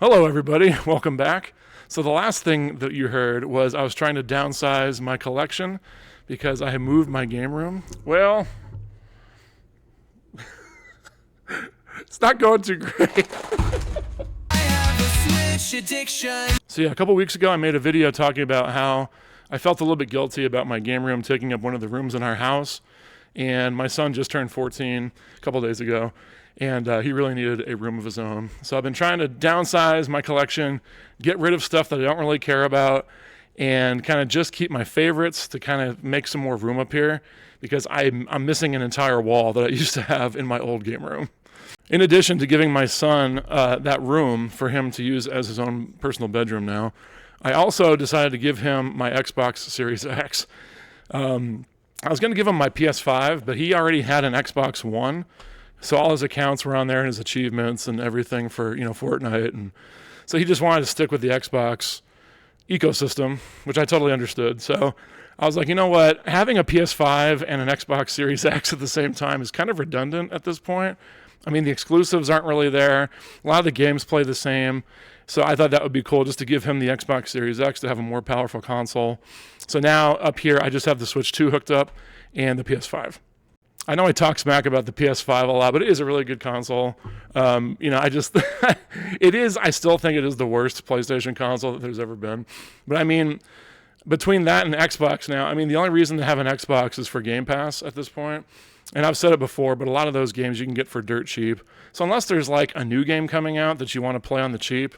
Hello everybody, welcome back. So the last thing that you heard was I was trying to downsize my collection because I had moved my game room. Well, it's not going too great. I have a Switch addiction. So yeah, a couple weeks ago I made a video talking about how I felt a little bit guilty about my game room taking up one of the rooms in our house. And my son just turned 14 a couple days ago, and he really needed a room of his own. So I've been trying to downsize my collection, get rid of stuff that I don't really care about, and kind of just keep my favorites to kind of make some more room up here, because I'm missing an entire wall that I used to have in my old game room. In addition to giving my son that room for him to use as his own personal bedroom now, I also decided to give him my Xbox Series X. I was going to give him my PS5, but he already had an Xbox One, so all his accounts were on there and his achievements and everything for, Fortnite. And so he just wanted to stick with the Xbox ecosystem, which I totally understood. So I was like, you know what? Having a PS5 and an Xbox Series X at the same time is kind of redundant at this point. I mean, the exclusives aren't really there. A lot of the games play the same. So I thought that would be cool just to give him the Xbox Series X to have a more powerful console. So now up here, I just have the Switch 2 hooked up and the PS5. I know I talk smack about the PS5 a lot, but it is a really good console. I still think it is the worst PlayStation console that there's ever been. But I mean, between that and Xbox now, I mean, the only reason to have an Xbox is for Game Pass at this point. And I've said it before, but a lot of those games you can get for dirt cheap. So unless there's like a new game coming out that you want to play on the cheap,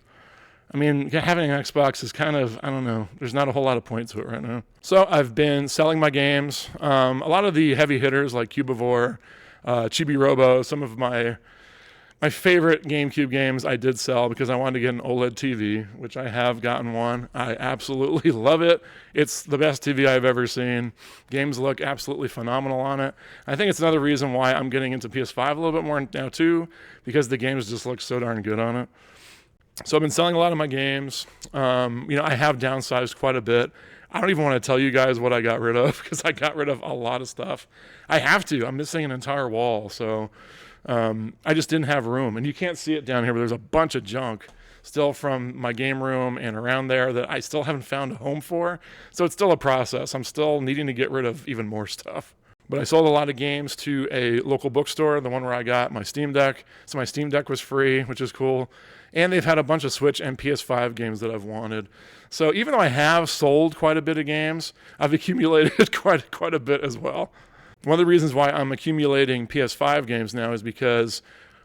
I mean, having an Xbox is kind of, I don't know, there's not a whole lot of point to it right now. So I've been selling my games. A lot of the heavy hitters like Cubivore, Chibi Robo, some of my favorite GameCube games I did sell because I wanted to get an OLED TV, which I have gotten one. I absolutely love it. It's the best TV I've ever seen. Games look absolutely phenomenal on it. I think it's another reason why I'm getting into PS5 a little bit more now too, because the games just look so darn good on it. So I've been selling a lot of my games. I have downsized quite a bit. I don't even want to tell you guys what I got rid of because I got rid of a lot of stuff. I have to. I'm missing an entire wall. So I just didn't have room. And you can't see it down here, but there's a bunch of junk still from my game room and around there that I still haven't found a home for. So it's still a process. I'm still needing to get rid of even more stuff. But I sold a lot of games to a local bookstore, the one where I got my Steam Deck. So my Steam Deck was free, which is cool. And they've had a bunch of Switch and PS5 games that I've wanted. So even though I have sold quite a bit of games, I've accumulated quite a bit as well. One of the reasons why I'm accumulating PS5 games now is because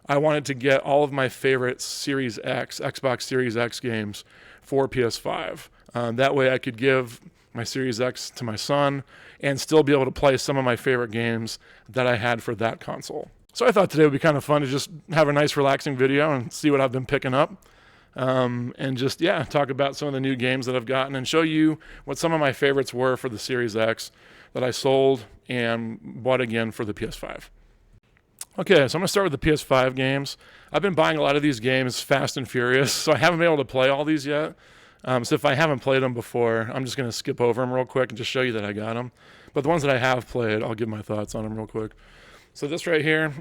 I wanted to get all of my favorite Series X, Xbox Series X games for PS5. That way I could give my Series X to my son and still be able to play some of my favorite games that I had for that console. So I thought today would be kind of fun to just have a nice relaxing video and see what I've been picking up. And just, talk about some of the new games that I've gotten and show you what some of my favorites were for the Series X that I sold and bought again for the PS5. Okay, so I'm going to start with the PS5 games. I've been buying a lot of these games fast and furious, so I haven't been able to play all these yet. So if I haven't played them before, I'm just going to skip over them real quick and just show you that I got them. But the ones that I have played, I'll give my thoughts on them real quick. So this right here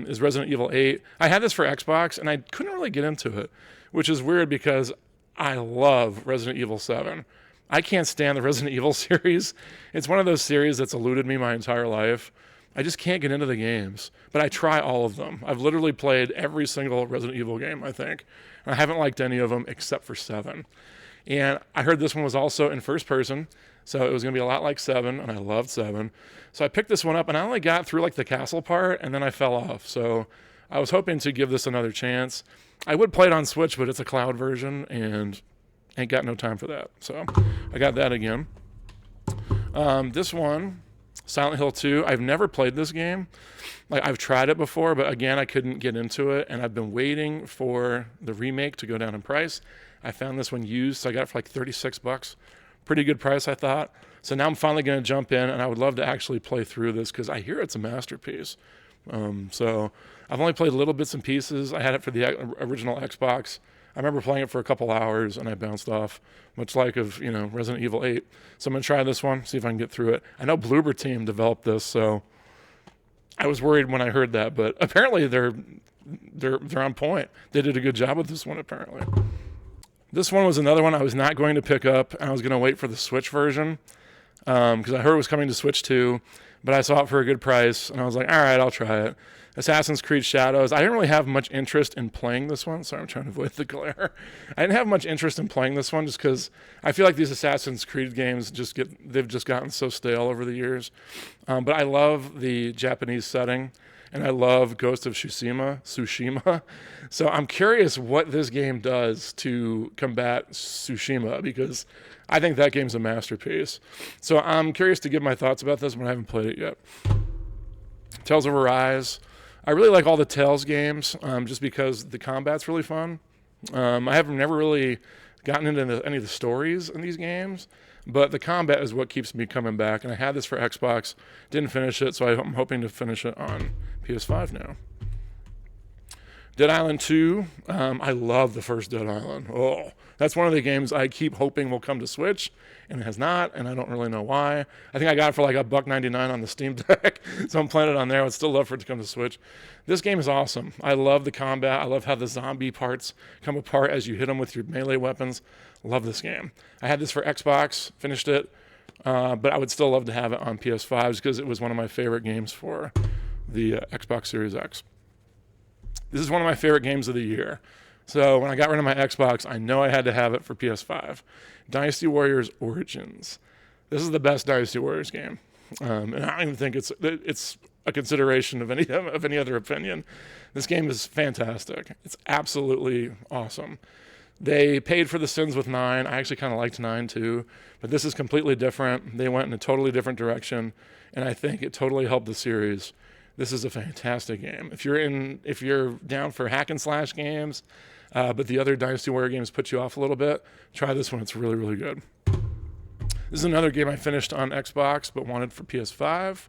is Resident Evil 8. I had this for Xbox, and I couldn't really get into it, which is weird because I love Resident Evil 7. I can't stand the Resident Evil series. It's one of those series that's eluded me my entire life. I just can't get into the games, but I try all of them. I've literally played every single Resident Evil game, I think. I haven't liked any of them except for 7. And I heard this one was also in first person, so it was going to be a lot like 7, and I loved 7. So I picked this one up, and I only got through like the castle part, and then I fell off. So I was hoping to give this another chance. I would play it on Switch, but it's a cloud version, and ain't got no time for that. So I got that again. This one, Silent Hill 2, I've never played this game. Like, I've tried it before, but again, I couldn't get into it, and I've been waiting for the remake to go down in price. I found this one used, so I got it for like $36. Pretty good price, I thought. So now I'm finally going to jump in, and I would love to actually play through this because I hear it's a masterpiece. So I've only played little bits and pieces. I had it for the original Xbox. I remember playing it for a couple hours, and I bounced off, much like of, Resident Evil 8. So I'm going to try this one, see if I can get through it. I know Bloober Team developed this, so I was worried when I heard that, but apparently they're they're on point. They did a good job with this one, apparently. This one was another one I was not going to pick up, and I was going to wait for the Switch version because I heard it was coming to Switch 2, but I saw it for a good price, and I was like, all right, I'll try it. Assassin's Creed Shadows. I didn't really have much interest in playing this one. Sorry, I'm trying to avoid the glare. I didn't have much interest in playing this one just because I feel like these Assassin's Creed games they've just gotten so stale over the years. But I love the Japanese setting, and I love Ghost of Tsushima. So I'm curious what this game does to combat Tsushima, because I think that game's a masterpiece. So I'm curious to give my thoughts about this, but I haven't played it yet. Tales of Arise. I really like all the Tales games just because the combat's really fun. I have never really gotten into any of the stories in these games, but the combat is what keeps me coming back. And I had this for Xbox, didn't finish it, so I'm hoping to finish it on PS5 now. Dead Island 2. I love the first Dead Island. Oh, that's one of the games I keep hoping will come to Switch, and it has not, and I don't really know why. I think I got it for like $1.99 on the Steam Deck, so I'm playing it on there. I'd still love for it to come to Switch. This game is awesome. I love the combat. I love how the zombie parts come apart as you hit them with your melee weapons. Love this game. I had this for Xbox, finished it, but I would still love to have it on PS5 because it was one of my favorite games for the Xbox Series X. This is one of my favorite games of the year. So when I got rid of my Xbox, I know I had to have it for PS5. Dynasty Warriors Origins. This is the best Dynasty Warriors game. And I don't even think it's a consideration of any other opinion. This game is fantastic. It's absolutely awesome. They paid for the sins with 9. I actually kind of liked 9 too, but this is completely different. They went in a totally different direction, and I think it totally helped the series. This is a fantastic game. If you're down for hack and slash games, but the other Dynasty Warrior games put you off a little bit, try this one. It's really, really good. This is another game I finished on Xbox but wanted for PS5.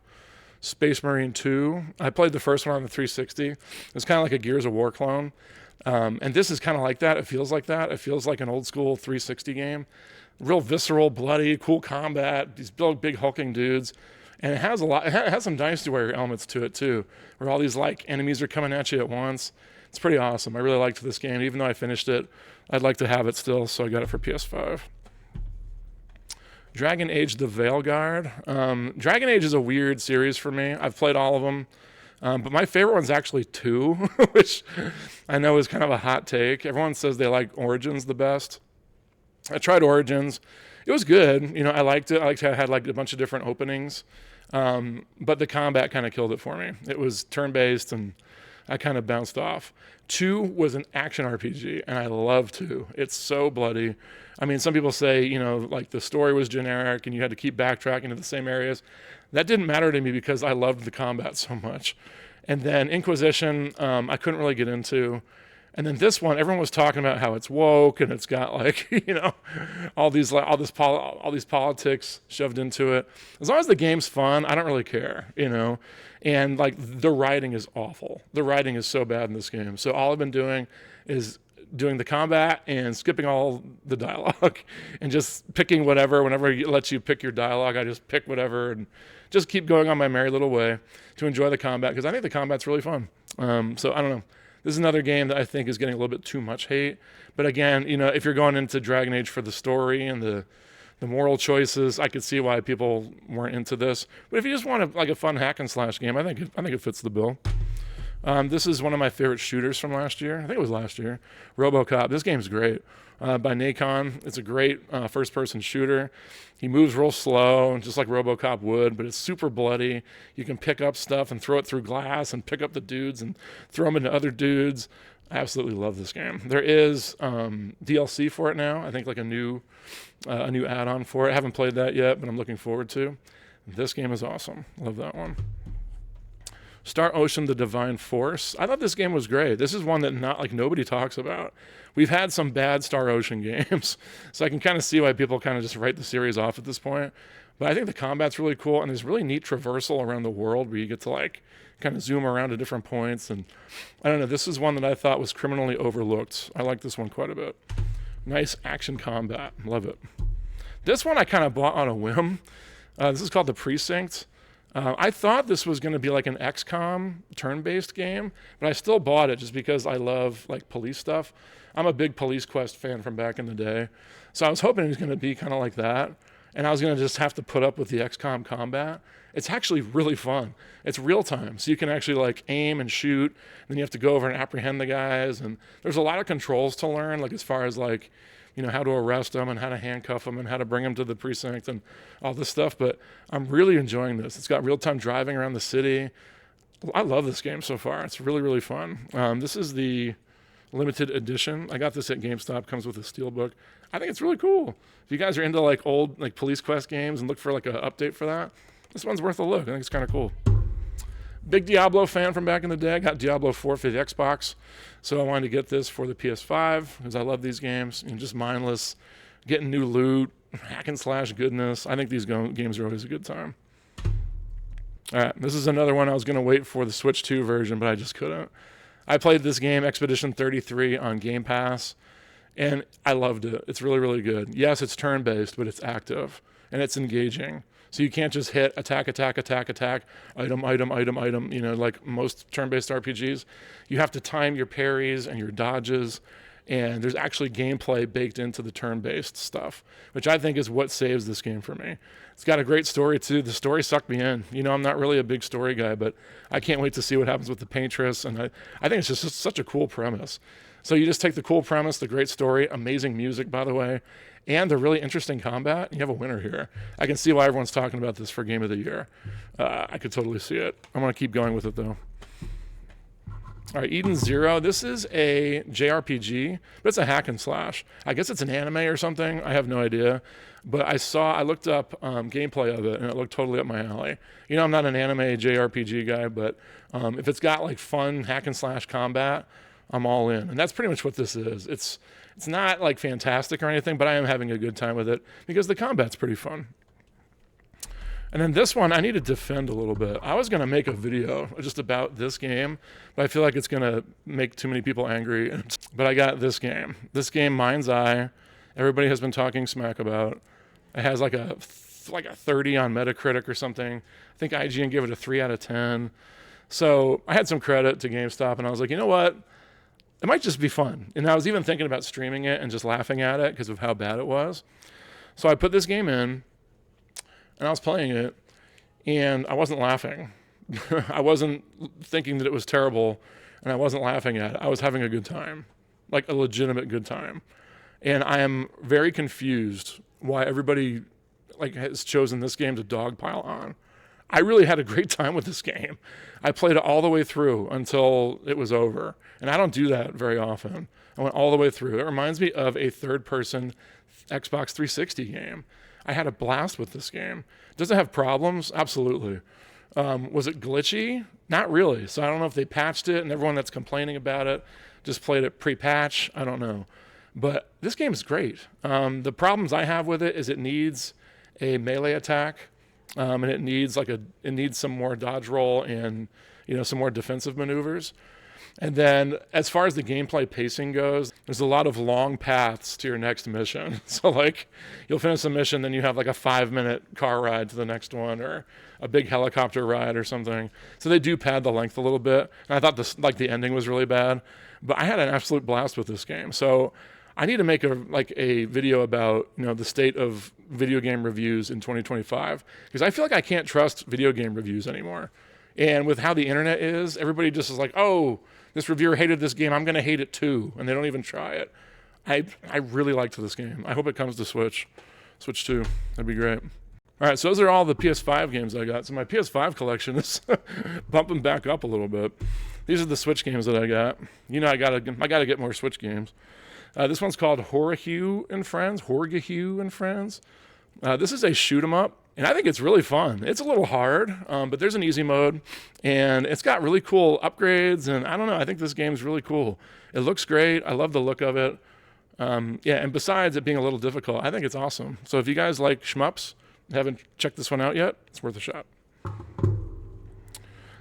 Space Marine 2. I played the first one on the 360. It's kind of like a Gears of War clone. And this is kind of like that. It feels like that. It feels like an old school 360 game. Real visceral, bloody, cool combat. These big hulking dudes. And it has some Dynasty Warrior elements to it too, where all these like enemies are coming at you at once. It's pretty awesome. I really liked this game. Even though I finished it, I'd like to have it still, so I got it for PS5. Dragon Age The Veilguard. Dragon Age is a weird series for me. I've played all of them. But my favorite one's actually 2, which I know is kind of a hot take. Everyone says they like Origins the best. I tried Origins. It was good. You know, I liked it. I liked how it had like a bunch of different openings. But the combat kind of killed it for me. It was turn-based, and I kind of bounced off. 2 was an action RPG, and I love 2. It's so bloody. I mean, some people say, you know, like the story was generic and you had to keep backtracking to the same areas. That didn't matter to me because I loved the combat so much. And then Inquisition, I couldn't really get into. And then this one, everyone was talking about how it's woke and it's got like, you know, all these politics shoved into it. As long as the game's fun, I don't really care, you know. And like the writing is awful. The writing is so bad in this game. So all I've been doing is doing the combat and skipping all the dialogue and just picking whatever. Whenever it lets you pick your dialogue, I just pick whatever and just keep going on my merry little way to enjoy the combat because I think the combat's really fun. So I don't know. This is another game that I think is getting a little bit too much hate. But again, you know, if you're going into Dragon Age for the story and the moral choices, I could see why people weren't into this. But if you just want a fun hack and slash game, I think it fits the bill. This is one of my favorite shooters from last year. I think it was last year. RoboCop. This game's great. By Nacon. It's a great first-person shooter. He moves real slow, just like RoboCop would, but it's super bloody. You can pick up stuff and throw it through glass and pick up the dudes and throw them into other dudes. I absolutely love this game. There is DLC for it now. I think like a new add-on for it. I haven't played that yet, but I'm looking forward to. This game is awesome. Love that one. Star Ocean: The Divine Force. I thought this game was great. This is one that nobody talks about. We've had some bad Star Ocean games, so I can kind of see why people kind of just write the series off at this point. But I think the combat's really cool, and there's really neat traversal around the world where you get to like kind of zoom around to different points. And I don't know, this is one that I thought was criminally overlooked. I like this one quite a bit. Nice action combat. Love it. This one I kind of bought on a whim. This is called The Precinct. I thought this was going to be like an XCOM turn-based game, but I still bought it just because I love like police stuff. I'm a big Police Quest fan from back in the day, so I was hoping it was going to be kind of like that, and I was going to just have to put up with the XCOM combat. It's actually really fun. It's real time, so you can actually like aim and shoot, and then you have to go over and apprehend the guys, and there's a lot of controls to learn, like as far as like, you know, how to arrest them and how to handcuff them and how to bring them to the precinct and all this stuff. But I'm really enjoying this. It's got real-time driving around the city. I love this game so far. It's really, really fun. This is the limited edition. I got this at GameStop. Comes with a steelbook. I think it's really cool. If you guys are into like old like Police Quest games and look for like an update for that, this one's worth a look. I think it's kind of cool. Big Diablo fan from back in the day. I got Diablo 4 for the Xbox, so I wanted to get this for the PS5 because I love these games. And just mindless, getting new loot, hack and slash goodness. I think these games are always a good time. All right, this is another one I was going to wait for the Switch 2 version, but I just couldn't. I played this game, Expedition 33, on Game Pass, and I loved it. It's really, really good. Yes, it's turn-based, but it's active, and it's engaging. So you can't just hit attack, attack, attack, attack, item, item, item, item, you know, like most turn-based RPGs. You have to time your parries and your dodges, and there's actually gameplay baked into the turn-based stuff, which I think is what saves this game for me. It's got a great story, too. The story sucked me in. You know, I'm not really a big story guy, but I can't wait to see what happens with the Paintress, and I think it's just such a cool premise. So you just take the cool premise, the great story, amazing music, by the way, and the really interesting combat, and you have a winner here. I can see why everyone's talking about this for Game of the Year. I could totally see it. I'm going to keep going with it, though. All right, Eden Zero. This is a JRPG, but it's a hack and slash. I guess it's an anime or something. I have no idea. But I looked up gameplay of it, and it looked totally up my alley. You know, I'm not an anime JRPG guy, but if it's got like fun hack and slash combat, I'm all in. And that's pretty much what this is. It's not like fantastic or anything, but I am having a good time with it because the combat's pretty fun. And then this one, I need to defend a little bit. I was going to make a video just about this game, but I feel like it's going to make too many people angry. But I got this game. This game, Mind's Eye, everybody has been talking smack about. It has like a 30 on Metacritic or something. I think IGN gave it a 3 out of 10. So I had some credit to GameStop, and I was like, you know what? It might just be fun. And I was even thinking about streaming it and just laughing at it because of how bad it was. So I put this game in, and I was playing it, and I wasn't laughing. I wasn't thinking that it was terrible, and I wasn't laughing at it. I was having a good time, like a legitimate good time. And I am very confused why everybody like has chosen this game to dogpile on. I really had a great time with this game. I played it all the way through until it was over. And I don't do that very often. I went all the way through. It reminds me of a third-person Xbox 360 game. I had a blast with this game. Does it have problems? Absolutely. Was it glitchy? Not really. So I don't know if they patched it and everyone that's complaining about it just played it pre-patch. I don't know. But this game is great. The problems I have with it is it needs a melee attack. And it needs some more dodge roll and, you know, some more defensive maneuvers. And then as far as the gameplay pacing goes, there's a lot of long paths to your next mission. So like you'll finish a mission, then you have like a 5-minute car ride to the next one or a big helicopter ride or something. So they do pad the length a little bit. And I thought the ending was really bad, but I had an absolute blast with this game. So I need to make a video about, you know, the state of video game reviews in 2025 because I feel like I can't trust video game reviews anymore. And with how the internet is, everybody just is like, oh, this reviewer hated this game, I'm going to hate it too. And they don't even try it. I really liked this game. I hope it comes to Switch 2. That'd be great. All right, so those are all the PS5 games I got. So my PS5 collection is bumping back up a little bit. These are the Switch games that I got. You know, I gotta get more Switch games. This one's called Horah and Friends. This is a shoot 'em up, and I think it's really fun. It's a little hard, but there's an easy mode, and it's got really cool upgrades, and I don't know, I think this game's really cool. It looks great. I love the look of it. And besides it being a little difficult, I think it's awesome. So if you guys like shmups, haven't checked this one out yet, it's worth a shot.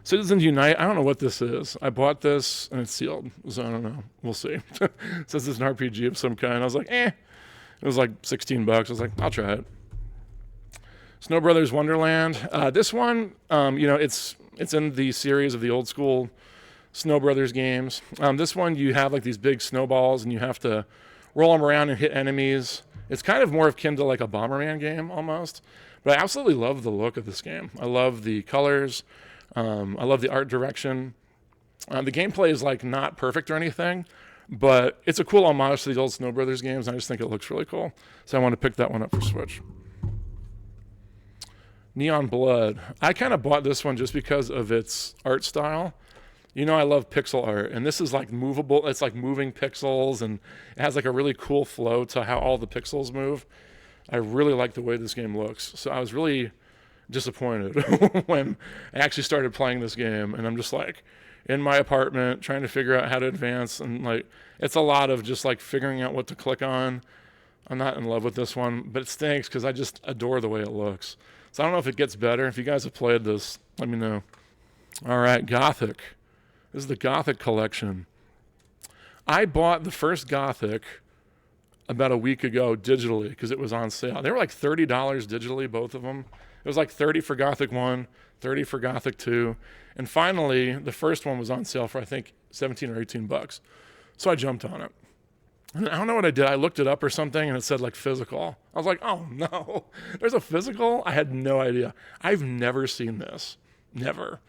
Citizens Unite, I don't know what this is. I bought this, and it's sealed, so I don't know. We'll see. It says it's an RPG of some kind. I was like, eh. It was like $16. I was like, I'll try it. Snow Brothers Wonderland. This one, it's in the series of the old school Snow Brothers games. This one, you have like these big snowballs and you have to roll them around and hit enemies. It's kind of more akin to like a Bomberman game almost. But I absolutely love the look of this game. I love the colors. I love the art direction. The gameplay is like not perfect or anything, but it's a cool homage to these old Snow Brothers games. And I just think it looks really cool. So I want to pick that one up for Switch. Neon Blood. I kind of bought this one just because of its art style. I love pixel art, and this is like movable. It's like moving pixels, and it has like a really cool flow to how all the pixels move. I really like the way this game looks. So I was really disappointed when I actually started playing this game, and I'm just like in my apartment trying to figure out how to advance, and like it's a lot of just like figuring out what to click on. I'm not in love with this one, but it stinks because I just adore the way it looks. So I don't know if it gets better. If you guys have played this, let me know. All right, Gothic. This is the Gothic collection. I bought the first Gothic about a week ago digitally because it was on sale. They were like $30 digitally, both of them. It was like $30 for Gothic 1, $30 for Gothic 2. And finally, the first one was on sale for I think 17 or 18 bucks. So I jumped on it. And I don't know what I did. I looked it up or something, and it said like physical. I was like, oh no, there's a physical? I had no idea. I've never seen this. Never.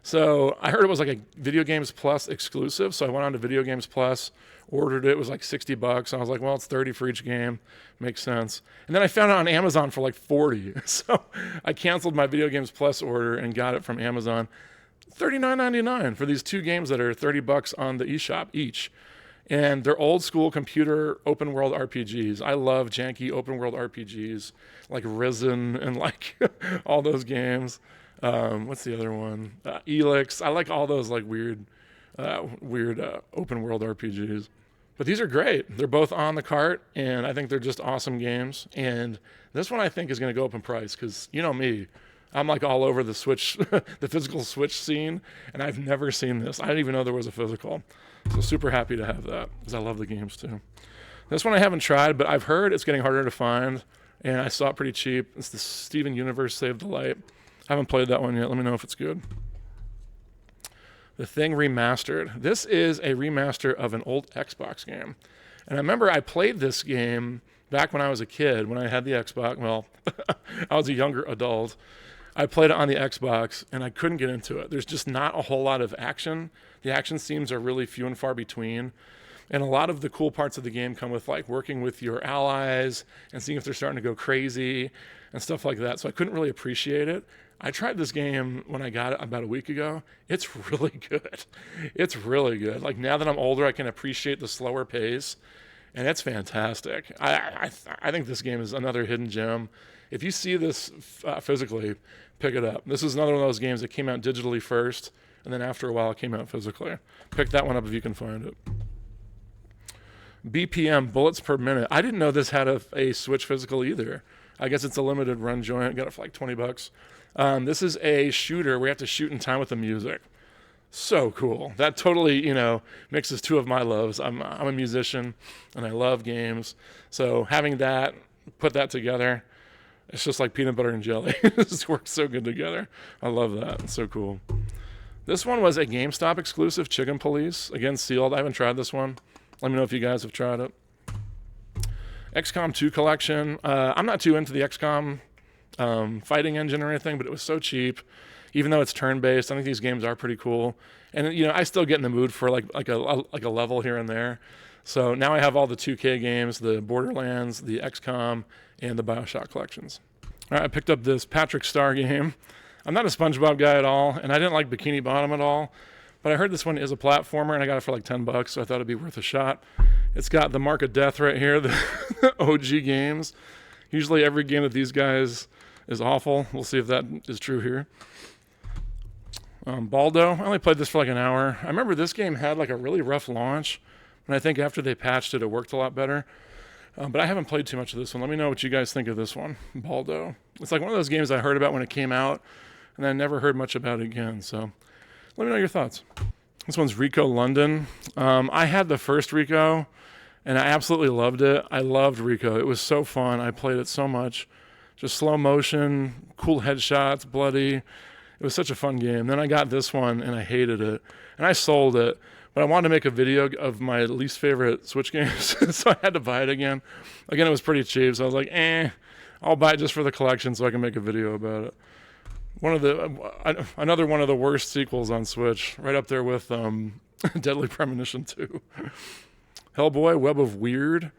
So I heard it was like a Video Games Plus exclusive. So I went on to Video Games Plus, ordered it. It was like 60 bucks. I was like, well, it's 30 for each game. Makes sense. And then I found it on Amazon for like 40. So I canceled my Video Games Plus order and got it from Amazon. $39.99 for these two games that are 30 bucks on the eShop each. And they're old school computer open world RPGs. I love janky open world RPGs like Risen and like all those games. What's the other one? Elix. I like all those like weird open world RPGs. But these are great. They're both on the cart, and I think they're just awesome games. And this one I think is going to go up in price because you know me. I'm like all over the Switch, the physical Switch scene, and I've never seen this. I didn't even know there was a physical. So super happy to have that because I love the games too. This one I haven't tried, but I've heard it's getting harder to find, and I saw it pretty cheap. It's the Steven Universe Save the Light. I haven't played that one yet. Let me know if it's good. The Thing Remastered. This is a remaster of an old Xbox game. And I remember I played this game back when I was a kid, when I had the Xbox. Well, I was a younger adult. I played it on the Xbox, and I couldn't get into it. There's just not a whole lot of action. The action scenes are really few and far between. And a lot of the cool parts of the game come with like working with your allies and seeing if they're starting to go crazy and stuff like that. So I couldn't really appreciate it. I tried this game when I got it about a week ago. It's really good. It's really good. Like now that I'm older, I can appreciate the slower pace, and it's fantastic. I think this game is another hidden gem. If you see this physically, pick it up. This is another one of those games that came out digitally first, and then after a while it came out physically. Pick that one up if you can find it. BPM Bullets Per Minute. I didn't know this had a Switch physical either. I guess it's a limited run joint. Got it for like 20 bucks. This is a shooter where you have to shoot in time with the music. So cool. That totally, mixes two of my loves. I'm a musician, and I love games. So having that, put that together, it's just like peanut butter and jelly. This works so good together. I love that. It's so cool. This one was a GameStop exclusive, Chicken Police. Again, sealed. I haven't tried this one. Let me know if you guys have tried it. XCOM 2 collection. I'm not too into the XCOM fighting engine or anything, but it was so cheap. Even though it's turn-based, I think these games are pretty cool. And I still get in the mood for like a level here and there. So now I have all the 2K games, the Borderlands, the XCOM, and the BioShock collections. All right, I picked up this Patrick Star game. I'm not a SpongeBob guy at all, and I didn't like Bikini Bottom at all. But I heard this one is a platformer, and I got it for like 10 bucks, so I thought it'd be worth a shot. It's got the Mark of Death right here, the OG games. Usually every game of these guys is awful. We'll see if that is true here. Baldo, I only played this for like an hour. I remember this game had like a really rough launch, and I think after they patched it, it worked a lot better. But I haven't played too much of this one. Let me know what you guys think of this one, Baldo. It's like one of those games I heard about when it came out, and I never heard much about it again. So let me know your thoughts. This one's Rico London. I had the first Rico, and I absolutely loved it. I loved Rico. It was so fun. I played it so much. just slow motion, cool headshots, bloody. It was such a fun game. Then I got this one and I hated it, and I sold it. But I wanted to make a video of my least favorite Switch games, so I had to buy it again. Again, it was pretty cheap, so I was like, I'll buy it just for the collection so I can make a video about it. Another one of the worst sequels on Switch, right up there with Deadly Premonition 2. Hellboy Web of Weird.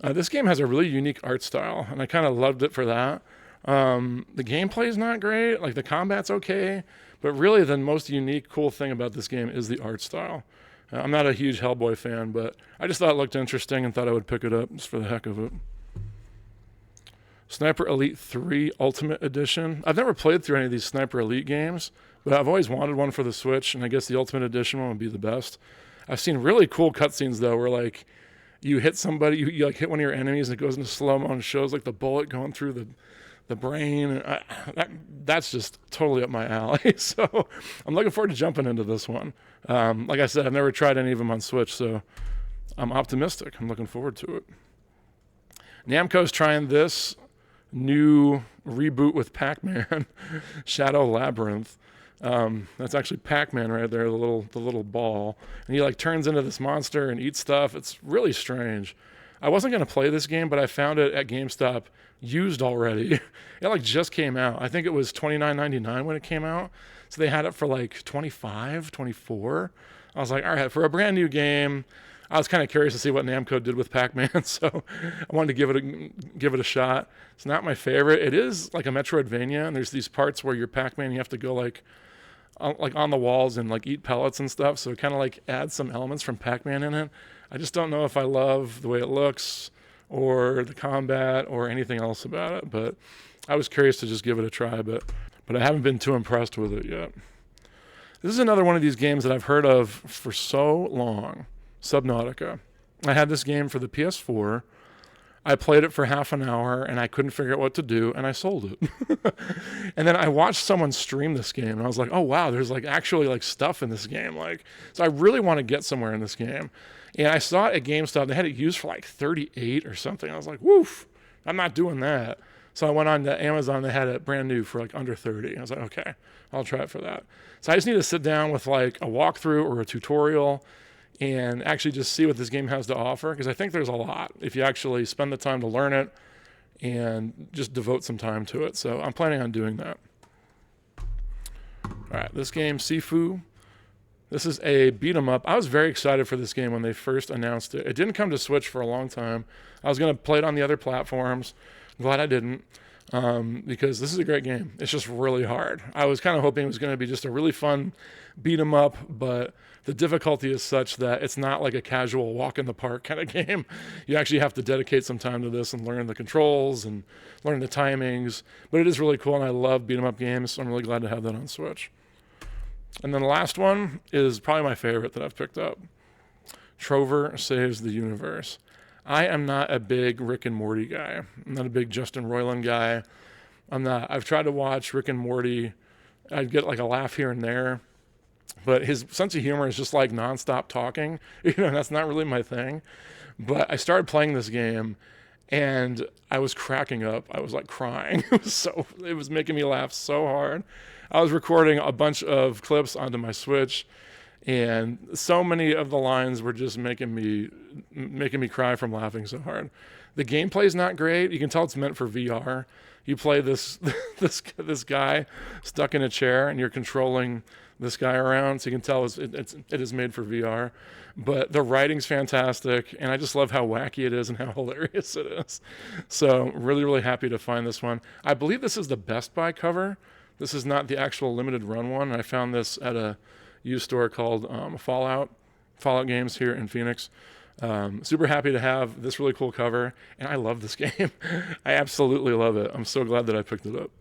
This game has a really unique art style, and I kind of loved it for that. The gameplay is not great, like the combat's okay, but really the most unique, cool thing about this game is the art style. I'm not a huge Hellboy fan, but I just thought it looked interesting and thought I would pick it up just for the heck of it. Sniper Elite 3 Ultimate Edition. I've never played through any of these Sniper Elite games, but I've always wanted one for the Switch, and I guess the Ultimate Edition one would be the best. I've seen really cool cutscenes, though, where, like, you hit somebody, you like hit one of your enemies, and it goes into slow-mo and shows, like, the bullet going through the brain. That's just totally up my alley. So I'm looking forward to jumping into this one. Like I said, I've never tried any of them on Switch, so I'm optimistic. I'm looking forward to it. Namco's trying this new reboot with PacMan, Shadow Labyrinth. That's actually PacMan right there, the little ball, and he like turns into this monster and eats stuff. It's really strange. I wasn't gonna play this game, but I found it at GameStop used already. It like just came out. I think it was $29.99 when it came out. So they had it for like $25, $24. I was like, all right, for a brand new game. I was kind of curious to see what Namco did with Pac-Man, so I wanted to give it a shot. It's not my favorite. It is like a Metroidvania, and there's these parts where you're Pac-Man, you have to go like on the walls and like eat pellets and stuff. So it kind of like adds some elements from Pac-Man in it. I just don't know if I love the way it looks or the combat or anything else about it, but I was curious to just give it a try, but I haven't been too impressed with it yet. This is another one of these games that I've heard of for so long, Subnautica. I had this game for the PS4. I played it for half an hour and I couldn't figure out what to do, and I sold it. And then I watched someone stream this game and I was like, oh wow, there's like actually like stuff in this game. Like, so I really want to get somewhere in this game. And I saw it at GameStop. They had it used for like 38 or something. I was like, woof, I'm not doing that. So I went on to Amazon. They had it brand new for like under 30. I was like, okay, I'll try it for that. So I just need to sit down with like a walkthrough or a tutorial and actually just see what this game has to offer, because I think there's a lot if you actually spend the time to learn it and just devote some time to it. So I'm planning on doing that. All right, this game, Sifu. This is a beat 'em up. I was very excited for this game when they first announced it. It didn't come to Switch for a long time. I was going to play it on the other platforms. I'm glad I didn't, because this is a great game. It's just really hard. I was kind of hoping it was going to be just a really fun beat 'em up, but the difficulty is such that it's not like a casual walk in the park kind of game. You actually have to dedicate some time to this and learn the controls and learn the timings. But it is really cool, and I love beat 'em up games, so I'm really glad to have that on Switch. And then the last one is probably my favorite that I've picked up. Trover Saves the Universe. I am not a big Rick and Morty guy. I'm not a big Justin Roiland guy. I'm not. I've tried to watch Rick and Morty. I'd get like a laugh here and there. But his sense of humor is just like nonstop talking. That's not really my thing. But I started playing this game and I was cracking up. I was like crying. It was making me laugh so hard. I was recording a bunch of clips onto my Switch, and so many of the lines were just making me cry from laughing so hard. The gameplay is not great. You can tell it's meant for VR. You play this guy stuck in a chair, and you're controlling this guy around, so you can tell it is made for VR. But the writing's fantastic, and I just love how wacky it is and how hilarious it is. So really, really happy to find this one. I believe this is the Best Buy cover. This is not the actual limited run one. I found this at a used store called Fallout Games here in Phoenix. Super happy to have this really cool cover, and I love this game. I absolutely love it. I'm so glad that I picked it up.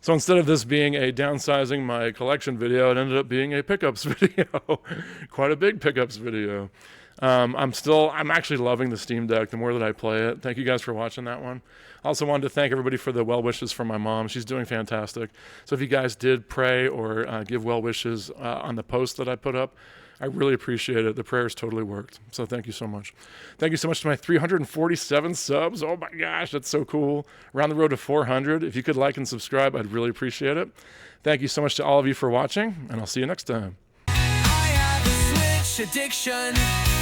So instead of this being a downsizing my collection video, it ended up being a pickups video. Quite a big pickups video. I'm actually loving the Steam Deck the more that I play it. Thank you guys for watching that one. I also wanted to thank everybody for the well wishes for my mom. She's doing fantastic. So if you guys did pray or give well wishes on the post that I put up, I really appreciate it. The prayers totally worked. So thank you so much. Thank you so much to my 347 subs. Oh my gosh, that's so cool. We're on the road to 400. If you could like and subscribe, I'd really appreciate it. Thank you so much to all of you for watching, and I'll see you next time. I have a Switch addiction.